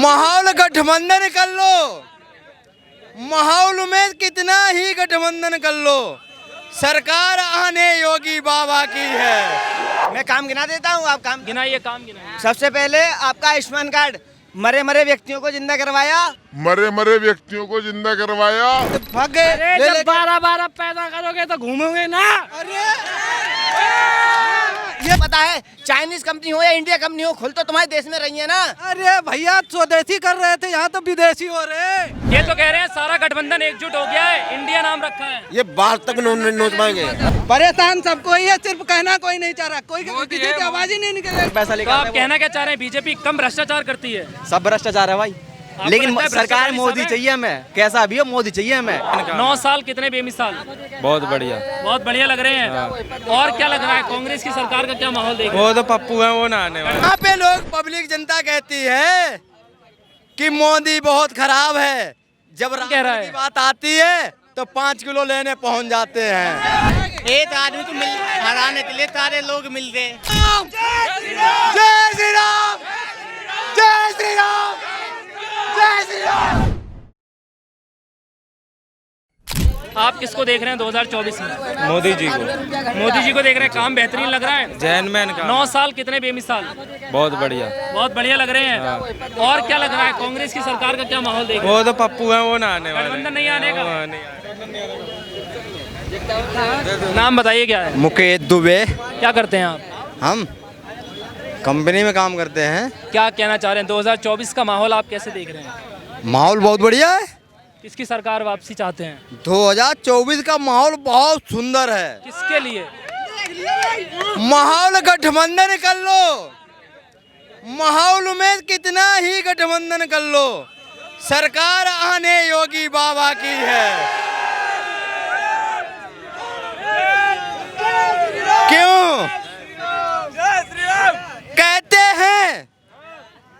माहौल गठबंधन कर लो, माहौल में कितना ही गठबंधन कर लो, सरकार आने योगी बाबा की है। मैं काम गिना देता हूँ, आप काम गिनाइए, काम गिनाइए। सबसे पहले आपका आयुष्मान कार्ड, मरे व्यक्तियों को जिंदा करवाया, मरे व्यक्तियों को जिंदा करवाया। भाग गए। जब 12 पैदा करोगे तो घूमोगे ना। ये पता है चाइनीज कंपनी हो या इंडिया कंपनी हो, खुल तो तुम्हारे देश में रही है ना। अरे भैया स्वदेशी कर रहे थे, यहाँ तो विदेशी हो रहे। ये तो कह रहे हैं सारा गठबंधन एकजुट हो गया है, इंडिया नाम रखा है। ये बाहर तक नोच पाएंगे। परेशान सबको ही है, सिर्फ कहना कोई नहीं चाह रहा, कोई किसी की आवाज ही नहीं निकल। पैसा तो आप कहना क्या चाह रहे हैं, बीजेपी कम भ्रष्टाचार करती है? सब भ्रष्टाचार है भाई, लेकिन लगता है सरकार भ्रष्टाचार मोदी सब है? चाहिए हमें, कैसा भी हो मोदी चाहिए हमें। 9 साल कितने बेमिसाल, बहुत बढ़िया। बहुत बढ़िया लग रहे हैं। और क्या लग रहा है, कांग्रेस की सरकार का क्या माहौल देख रहे हैं? वो तो पप्पू है, वो ना आने वाला। यहाँ पे लोग पब्लिक जनता कहती है कि मोदी बहुत खराब है, जब कह रहा राशन है? की बात आती है तो 5 किलो लेने पहुंच जाते हैं। एक आदमी को हराने के लिए सारे लोग मिल गए। जय श्री राम, जय श्री राम, जय श्री राम। आप किसको देख रहे हैं 2024 में? मोदी जी को। मोदी जी को देख रहे हैं, काम बेहतरीन लग रहा है। जैन मैन का 9 साल कितने बेमिसाल, बहुत बढ़िया। बहुत बढ़िया लग रहे हैं। और क्या लग रहा है, कांग्रेस की सरकार का क्या माहौल देख रहे हैं? वो तो पप्पू है, वो ना आने वाला। गठबंधन नहीं आने का। वो नहीं आने। नाम बताइए क्या है, मुकेश दुबे। क्या करते हैं आप? हम कंपनी में काम करते हैं। क्या कहना चाह रहे हैं, 2024 का माहौल आप कैसे देख रहे हैं? माहौल बहुत बढ़िया है। किसकी सरकार वापसी चाहते हैं? 2024 का माहौल बहुत सुंदर है। किसके लिए? माहौल गठबंधन कर लो, माहौल में कितना ही गठबंधन कर लो, सरकार आने योगी बाबा की है। क्यों कहते हैं,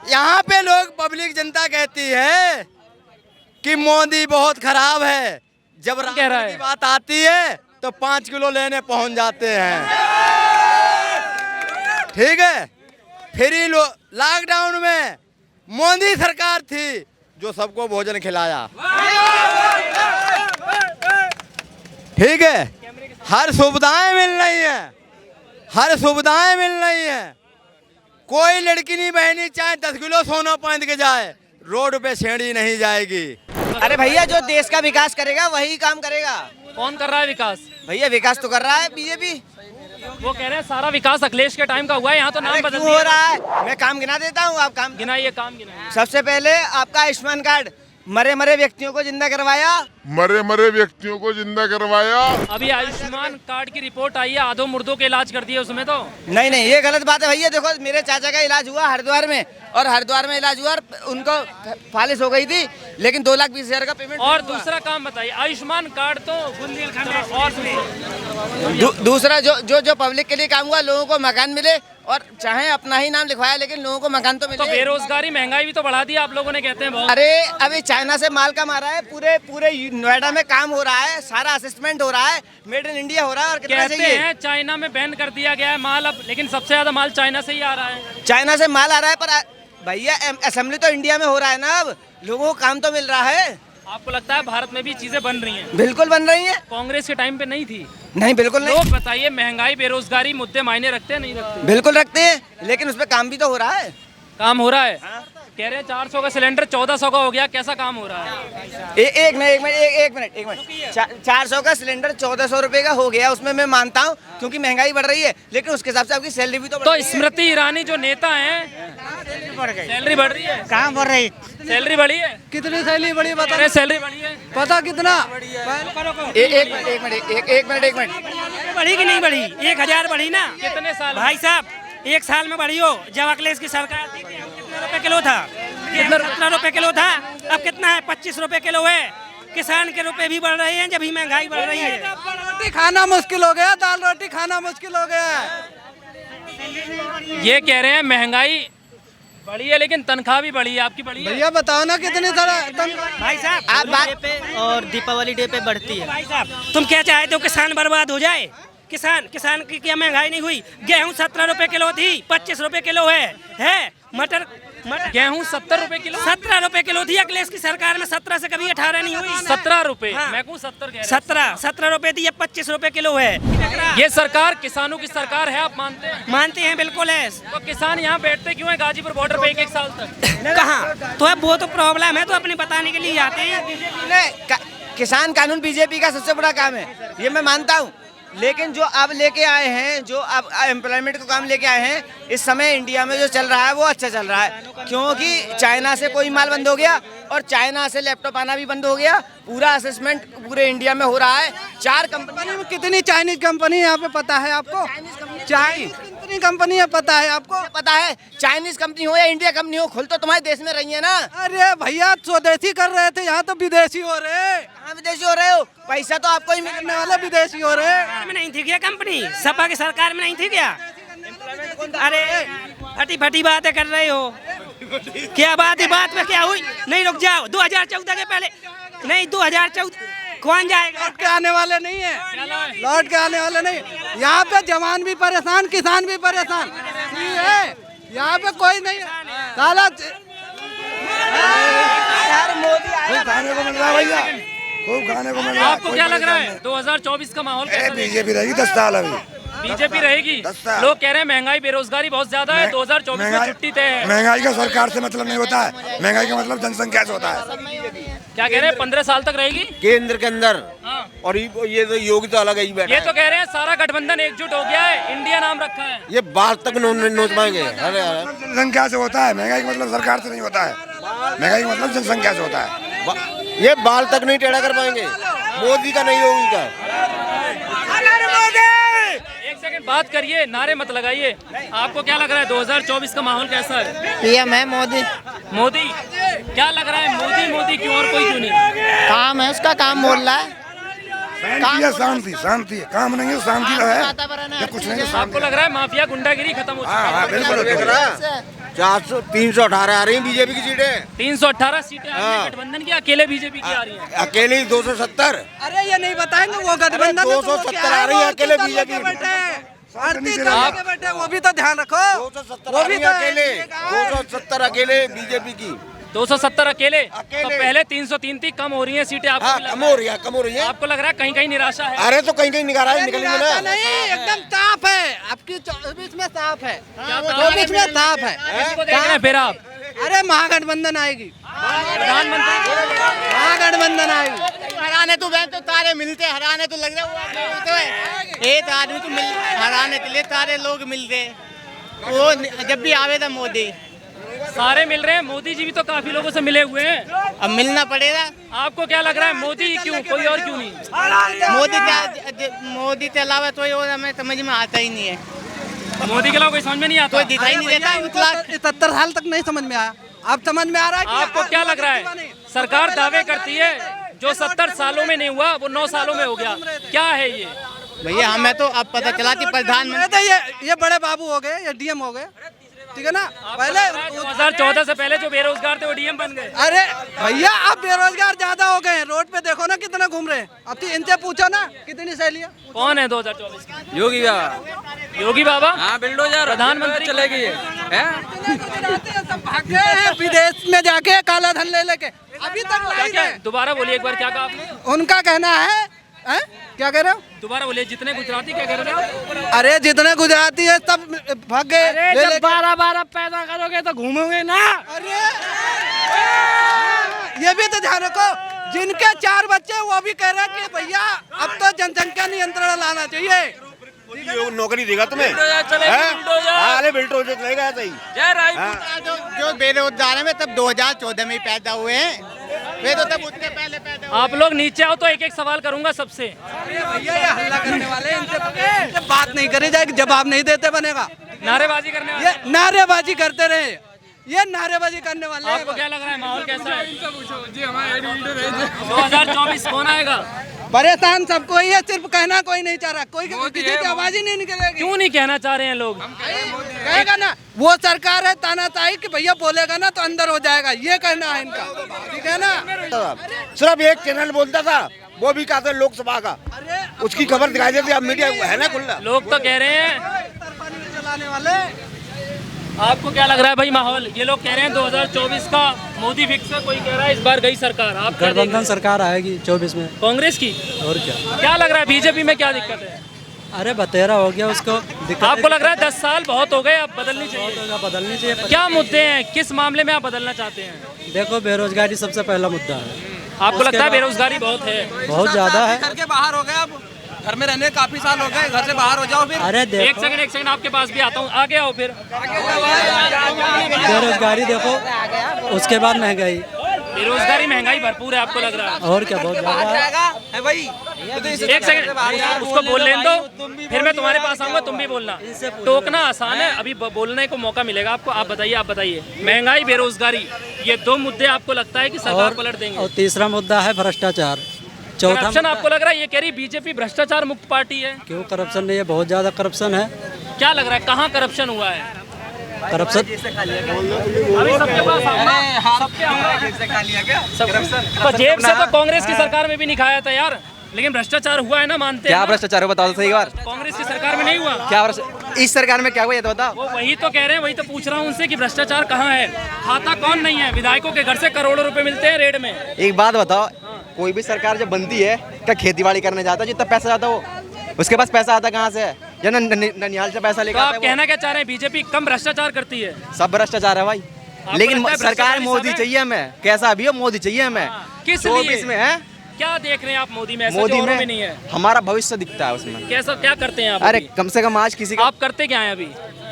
यहाँ पे लोग पब्लिक जनता कहती है कि मोदी बहुत खराब है, जब कह रहा राशन है? की बात आती है तो 5 किलो लेने पहुंच जाते हैं। ठीक है, फ्री लॉकडाउन में मोदी सरकार थी जो सबको भोजन खिलाया। ठीक है, हर सुविधाएं मिल रही हैं, हर सुविधाएं मिल रही हैं। कोई लड़की नहीं बहनी चाहे 10 किलो सोना पहन के जाए, रोड पे छेड़ी नहीं जाएगी। अरे भैया जो देश का विकास करेगा वही काम करेगा। कौन कर रहा है विकास? भैया विकास तो कर रहा है बीजेपी। वो कह रहे हैं सारा विकास अखिलेश के टाइम का हुआ है, यहाँ तो नाम अरे बदल क्यों हो दिया। रहा है, मैं काम गिना देता हूँ, आप काम गिनाइए, काम गिनाइए। सबसे पहले आपका आयुष्मान कार्ड, मरे व्यक्तियों को जिंदा करवाया, मरे व्यक्तियों को जिंदा करवाया। अभी आयुष्मान कार्ड की रिपोर्ट आई है, आधो मुर्दों के इलाज कर दिए उसमें तो। नहीं ये गलत बात है भैया। देखो मेरे चाचा का इलाज हुआ हरिद्वार में, और हरिद्वार में इलाज हुआ और उनको फालिश हो गई थी, लेकिन 2,20,000 का पेमेंट। और दूसरा काम बताइए, आयुष्मान कार्ड तो बुंदेलखंड। और दूसरा जो पब्लिक के लिए काम हुआ, लोगों को मकान मिले, और चाहे अपना ही नाम लिखवाया लेकिन लोगों को मकान तो तो मिले। बेरोजगारी महंगाई भी तो बढ़ा दी आप लोगों ने, कहते हैं बहुत। अरे अभी चाइना से माल कम आ रहा है, पूरे नोएडा में काम हो रहा है, सारा असिस्टमेंट हो रहा है, मेड इन इंडिया हो रहा है। और कितना कहते चाहिए? हैं चाइना में बैन कर दिया गया है माल अब, लेकिन सबसे ज्यादा माल चाइना से ही आ रहा है। चाइना से माल आ रहा है, पर भैया असेंबली तो इंडिया में हो रहा है ना। अब लोगों को काम तो मिल रहा है। आपको लगता है भारत में भी चीजें बन रही हैं? बिल्कुल बन रही है। कांग्रेस के टाइम पे नहीं थी? नहीं बिल्कुल नहीं। लोग बताइए, महंगाई बेरोजगारी मुद्दे मायने रखते हैं नहीं रखते? बिल्कुल रखते हैं, लेकिन उस पर काम भी तो हो रहा है। काम हो रहा है। कह रहे हैं 400 का सिलेंडर 1400 का हो गया, कैसा काम हो रहा है? एक मिनट 400 का सिलेंडर 1400 रुपए का हो गया, उसमें मैं मानता हूँ क्योंकि महंगाई बढ़ रही है, लेकिन उसके हिसाब से आपकी सैलरी भी तो बढ़ तो रही है। स्मृति ईरानी जो नेता हैं, सैलरी बढ़ रही है? कहाँ बढ़ रही? सैलरी बढ़ी है? कितनी सैलरी बड़ी कह रहे हैं सैलरी बढ़ी है। पता कितना? एक मिनट बढ़ी कि नहीं बढ़ी? 1,000 बढ़ी ना कितने साल? भाई साहब, 1 साल में बढ़ी हो। जब अखिलेश की सरकार थी कितने रुपए किलो था? 17 रुपए किलो था, अब कितना है? 25 रुपए किलो है। किसान के रुपए भी बढ़ रहे हैं जब ही महंगाई बढ़ रही है। रोटी खाना मुश्किल हो गया, दाल रोटी खाना मुश्किल हो गया। ये कह रहे हैं महंगाई बढ़ी है लेकिन तनख्वाह भी बढ़ी है, आपकी बढ़ी है? भैया बताओ ना कितनी भाई साहब आप बात पे और दीपावली डे पे बढ़ती है। भाई साहब तुम क्या चाहते हो, किसान बर्बाद हो जाए? किसान की क्या महंगाई नहीं हुई? गेहूं 17 रुपए किलो थी, 25 रुपए किलो है। मटर गेहूं 70 रुपए किलो। 17 रुपए किलो थी अखिलेश की सरकार में, 17 से कभी 18 नहीं हुई। 17 रुपए, हाँ। मैं कहूँ 70 कह रहे हैं। 17 रुपए थी, अब 25 रुपए किलो है। ये सरकार किसानों की सरकार है, आप मानते हैं? मानते हैं, बिल्कुल है। तो किसान यहाँ बैठते क्यों है गाजीपुर बॉर्डर पे एक साल तक? कहाँ तो अब वो तो प्रॉब्लम है, तो अपने बताने के लिए आते हैं। किसान कानून बीजेपी का सबसे बड़ा काम है, ये मैं मानता हूँ। लेकिन जो अब लेके आए हैं, जो अब एम्प्लॉयमेंट को काम लेके आए हैं, इस समय इंडिया में जो चल रहा है वो अच्छा चल रहा है, क्योंकि चाइना से कोई माल बंद हो गया और चाइना से लैपटॉप आना भी बंद हो गया। पूरा असेसमेंट पूरे इंडिया में हो रहा है। 4 कंपनी में कितनी चाइनीज कंपनी यहाँ पे पता है आपको? चाइनीज कितनी कंपनी है पता है आपको? पता है, चाइनीज कंपनी हो या इंडिया कंपनी हो, खुल तो तुम्हारे देश में रही है ना। अरे भैया स्वदेशी कर रहे थे, यहाँ तो विदेशी हो रहे। कहाँ विदेशी हो रहे हो? पैसा तो आपको ही मिलने वाले विदेशी हो रहे। में नहीं थी क्या कंपनी? सपा की सरकार में नहीं थी क्या? अरे फटी फटी बातें कर रहे हो, क्या बात है? बात में क्या हुई? नहीं रुक जाओ, 2014 के पहले नहीं, 2014 कौन जाएगा? लौट के आने वाले नहीं है, लौट के आने वाले नहीं। यहाँ पे जवान भी परेशान, किसान भी परेशान है, यहाँ पे कोई नहीं साला। मोदी खाने को मिल रहा है भैया, खूब खाने को मिल रहा है। आपको क्या लग रहा है 2024 का माहौल कैसा? बीजेपी रहेगी 10 साल अभी। बीजेपी रहेगी। लोग कह रहे हैं महंगाई बेरोजगारी बहुत ज्यादा है, 2024 में छुट्टी तय है। महंगाई का सरकार से मतलब नहीं होता है, महंगाई का मतलब जनसंख्या से होता है। क्या कह रहे हैं 15 साल तक रहेगी केंद्र के अंदर। हाँ। और ये तो योगी तो अलग ही बैठा ये तो कह रहे हैं सारा गठबंधन एकजुट हो गया है, इंडिया नाम रखा है। ये बात तक नोच पाएंगे। अरे जनसंख्या से होता है, महंगाई का मतलब सरकार से नहीं होता है, महंगाई का मतलब जनसंख्या से होता है। ये बाल तक नहीं टेढ़ा कर पाएंगे, मोदी का नहीं योगी का। एक सेकंड बात करिए, नारे मत लगाइए। आपको क्या लग रहा है 2024 का माहौल कैसा है? पीएम है मोदी। मोदी क्या लग रहा है? मोदी मोदी क्यों और कोई क्यों नहीं? काम है उसका, काम बोल रहा है। शांति है, शांति शांति है, काम नहीं है, शांति तो है, ये कुछ नहीं है। आपको लग रहा है माफिया गुंडागिरी खत्म हो चुकी है? बिल्कुल। 318 आ रही है बीजेपी की सीटें, 318 सीटें आ रही हैं गठबंधन की, अकेले बीजेपी की आ रही हैं? अकेले 270। अरे ये नहीं बताएंगे वो गठबंधन 270 आ रही है अकेले बीजेपी। बैठे, वो भी तो ध्यान रखो। 270 आ रही है अकेले, 270 अकेले बीजेपी की। 270 अकेले। तो पहले 303 थी, कम हो रही है सीटें। आपको लग कम हो रही है, कम हो रही है। आपको लग रहा है कहीं कहीं निराशा है? अरे तो कहीं कहीं निकाला है, निकलेंगे ना। नहीं, एकदम साफ है आपकी 24 में, साफ है, क्या 24 में साफ है। किसको देख रहे हैं फिर आप? अरे महागठबंधन आएगी, महागठबंधन आएगी। हराने तो वैसे तो तारे मिलते, हराने तो लग रहा है एक आदमी तो मिल, हराने के लिए सारे लोग मिलते। वो जब भी आवे था मोदी, सारे मिल रहे हैं। मोदी जी भी तो काफी लोगों से मिले हुए हैं। अब मिलना पड़ेगा। आपको क्या लग रहा है मोदी क्यों, कोई और क्यों नहीं? मोदी के अलावा कोई और हमें समझ में आता ही नहीं है। मोदी के अलावा कोई समझ में नहीं आता? कोई दिखाई नहीं देता। 70 साल तक नहीं समझ में आया, अब समझ में आ रहा है कि आपको क्या लग रहा है? सरकार दावे करती है जो 70 सालों में नहीं हुआ वो 9 सालों में हो गया, क्या है ये? भैया हमें तो अब पता चला कि प्रधानमंत्री ये बड़े बाबू हो गए, ये डीएम हो गए, ठीक है ना। पहले 2014 से पहले जो बेरोजगार थे वो डीएम बन गए। अरे भैया अब बेरोजगार ज्यादा हो गए हैं, रोड पे देखो ना कितना घूम रहे हैं। अब तो इनसे पूछो ना कितनी सैलियां। कौन है 2024 में? योगी बाबा। योगी बाबा? हाँ, बिल्डोजर प्रधानमंत्री चलेगी। सब भाग गए हैं विदेश में जाके काला धन ले लेके, अभी तक क्या लाइन क्या है। दोबारा बोलिए एक बार, क्या कहा आपने? उनका कहना है, क्या कह रहे हो? दोबारा बोलिए, जितने गुजराती क्या कह रहे हो? अरे जितने गुजराती है सब भाग गए। जब 12 पैदा करोगे तो घूमोगे ना। अरे ये भी तो ध्यान रखो, जिनके 4 बच्चे वो भी कह रहे हैं कि भैया अब तो जनसंख्या नियंत्रण लाना चाहिए। नौकरी देगा तुम्हें? अरे बिल्डोजर चलेगा सही। जो बेरोजगार है तब 2014 में पैदा हुए हैं, वे तो तब उतने पहले पैदा हुए। आप लोग नीचे आओ तो एक एक सवाल करूंगा सबसे। भैया ये हल्ला करने वाले हैं, इनसे बात नहीं करी जाएगी, जवाब नहीं देते बनेगा। नारेबाजी करने वाले। ये नारेबाजी करते रहे, ये नारेबाजी करने वाले हैं। आपको क्या लग रहा है माहौल कैसा है? 2024 कौन आएगा? परेशान सबको ही है, सिर्फ कहना कोई नहीं चाह रहा, कोई किसी की आवाज ही नहीं निकलेगी। क्यों नहीं कहना चाह रहे हैं लोग? कहेगा ना वो सरकार है तानाशाही कि भैया बोलेगा ना तो अंदर हो जाएगा, ये कहना है इनका, ठीक है ना। सिर्फ एक चैनल बोलता था, वो भी कहा था लोकसभा का, उसकी खबर दिखाई देती। अब मीडिया है ना खुला। लोग तो कह रहे हैं चलाने वाले आपको क्या लग रहा है भाई माहौल? ये लोग कह रहे हैं 2024 का मोदी फिक्स है, कोई कह रहा है इस बार गई सरकार। आप क्या देख रहे गठबंधन हैं? सरकार आएगी 24 में। कांग्रेस की? और क्या? क्या लग रहा है बीजेपी में क्या दिक्कत है? अरे बतेरा हो गया उसको, दिक्कत आपको लग रहा है 10 साल बहुत हो गए, अब बदलनी चाहिए? होगा, बदलनी चाहिए। क्या मुद्दे हैं, किस मामले में आप बदलना चाहते हैं? देखो बेरोजगारी सबसे पहला मुद्दा है। आपको लगता है बेरोजगारी बहुत है? बहुत ज्यादा है। घर के बाहर हो गए, अब घर में रहने काफी साल हो गए, घर से बाहर हो जाओ फिर। अरे एक देखो सेकंड आपके पास भी आता हूँ, आगे आओ फिर। बेरोजगारी देखो, उसके बाद महंगाई, बेरोजगारी महंगाई भरपूर है, आपको लग रहा है? और क्या बहुत ज्यादा है। भाई एक सेकंड उसको बोल लेने दो, फिर मैं तुम्हारे पास आऊंगा, तुम भी बोलना। टोकना आसान है, अभी बोलने को मौका मिलेगा आपको। आप बताइए महंगाई बेरोजगारी ये दो मुद्दे आपको लगता है कि सरकार पलट देंगे? और तीसरा मुद्दा है भ्रष्टाचार। चौथा करप्शन आपको लग रहा है? ये कह रही बीजेपी भ्रष्टाचार मुक्त पार्टी है। क्यों करप्शन नहीं है? बहुत ज्यादा करप्शन है। क्या लग रहा है कहाँ करप्शन हुआ है? करप्शन अभी सबके पास आऊंगा, सबके आऊंगा। तो जेब से तो कांग्रेस की सरकार में भी नहीं खाया था यार, लेकिन भ्रष्टाचार हुआ है ना, मानते हैं क्या ना? भ्रष्टाचार हो बताओ तो सही बार। कांग्रेस की सरकार में नहीं हुआ क्या इस सरकार में क्या हुआ ये तो बताओ। वो वही तो कह रहे हैं, वही तो पूछ रहा हूँ उनसे कि भ्रष्टाचार कहाँ है। खाता कौन नहीं है? विधायकों के घर से करोड़ों रुपए मिलते हैं रेड में। एक बात बताओ, कोई भी सरकार जब बनती है क्या खेती बाड़ी करने जाता है? जितना पैसा जाता है वो उसके पास पैसा आता कहाँ से है? या ननिहाल से पैसा तो लेकर आप आता है वो? कहना क्या चाह रहे हैं, बीजेपी कम भ्रष्टाचार करती है? सब भ्रष्टाचार है भाई, लेकिन लगता है सरकार भ्रष्टाचारी मोदी सब है? चाहिए हमें, कैसा भी हो मोदी चाहिए हमें। किस 24 लिए? में है क्या देख रहे हैं आप मोदी में ऐसा मोदी जो औरों में में नहीं है? हमारा भविष्य दिखता है उसमें। कैसा क्या करते हैं आप? अरे अभी? कम से कम आज किसी का आप करते क्या हैं अभी?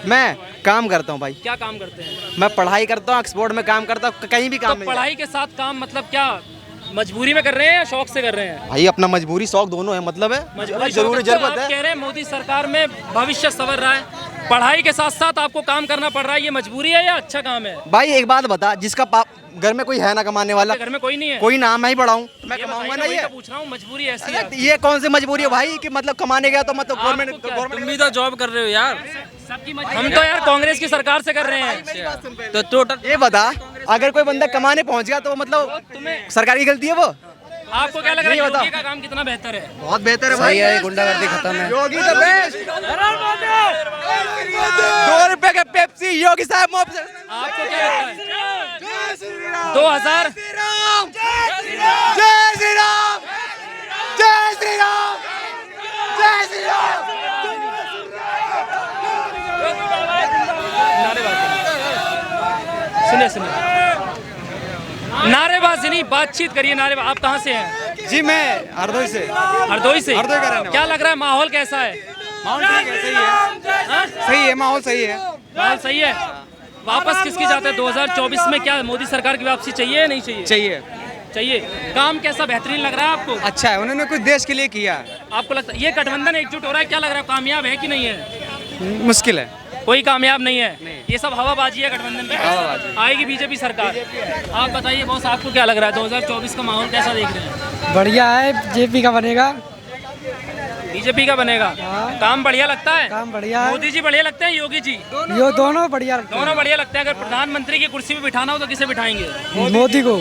मैं काम करता हूँ भाई, क्या काम करते हैं? मैं पढ़ाई करता हूँ, एक्सपोर्ट में काम करता हूँ, कहीं भी तो काम मिल जाए। पढ़ाई के साथ काम मतलब क्या मजबूरी में कर रहे हैं या शौक से कर रहे हैं? भाई अपना मजबूरी शौक दोनों है, मतलब है मजबूरी जरूरी शौक। तो आप जरूरत है। कह रहे हैं मोदी सरकार में भविष्य संवर रहा है, पढ़ाई के साथ साथ आपको काम करना पड़ रहा है, ये मजबूरी है या अच्छा काम है? भाई एक बात बता, जिसका घर में कोई है ना कमाने वाला, आपके घर में कोई नहीं है? कोई नाम मैं ही पढ़ाऊँ, मैं ये कमाऊंगा बताइए ना वही ये। तो पूछ रहा हूँ, मजबूरी ऐसी है। अरे ये कौन सी मजबूरी है भाई कि मतलब कमाने गया तो मतलब आपको गवर्नमेंट क्या, गवर्नमेंट तुम भी तो जॉब कर रहे हो यार। सबकी हम तो यार कांग्रेस की सरकार से कर रहे हैं। तो टोटल ये बता, अगर कोई बंदा कमाने पहुंच गया तो मतलब तुम्हें सरकार की गलती है वो? आपको क्या लग रहा है नहीं बताओ। योगी का काम कितना बेहतर है? बहुत बेहतर है भाई, गुंडागर्दी खत्म है। योगी द बेस्ट। 2 रुपए का पेप्सी योगी साहब मुफ्त से। आपको क्या लगता है 2000 जय श्री राम, जय श्री राम, जय श्री राम, जय श्री राम। सुनिए नारेबाजी नहीं, बातचीत करिए। नारेबाजी आप कहाँ से हैं? जी मैं हरदोई से। हरदोई से? हरदोई का रहने क्या लग रहा है माहौल कैसा है? माहौल ठीक है, सही है, सही है, माहौल सही है। माहौल सही है। वापस किसकी जाते हैं 2024 में? क्या मोदी सरकार की वापसी चाहिए या नहीं चाहिए? चाहिए। चाहिए। काम कैसा बेहतरीन लग रहा है आपको? अच्छा है, उन्होंने कुछ देश के लिए किया। आपको लगता है ये गठबंधन एकजुट हो रहा है, क्या लग रहा है कामयाब है कि नहीं है? मुश्किल है, कोई कामयाब नहीं है। ये सब हवाबाजी है गठबंधन की। आएगी बीजेपी सरकार। आप बताइए बॉस, आपको क्या लग रहा है 2024 का माहौल कैसा देख रहे हैं? बढ़िया है, जेपी का बनेगा। बीजेपी का बनेगा। काम बढ़िया लगता है? काम बढ़िया है। मोदी जी बढ़िया लगते हैं, योगी जी? यो दोनों बढ़िया लगते दोनों बढ़िया लगते हैं। अगर प्रधानमंत्री की कुर्सी पे बिठाना हो तो किसे बिठाएंगे? हैं। मोदी को।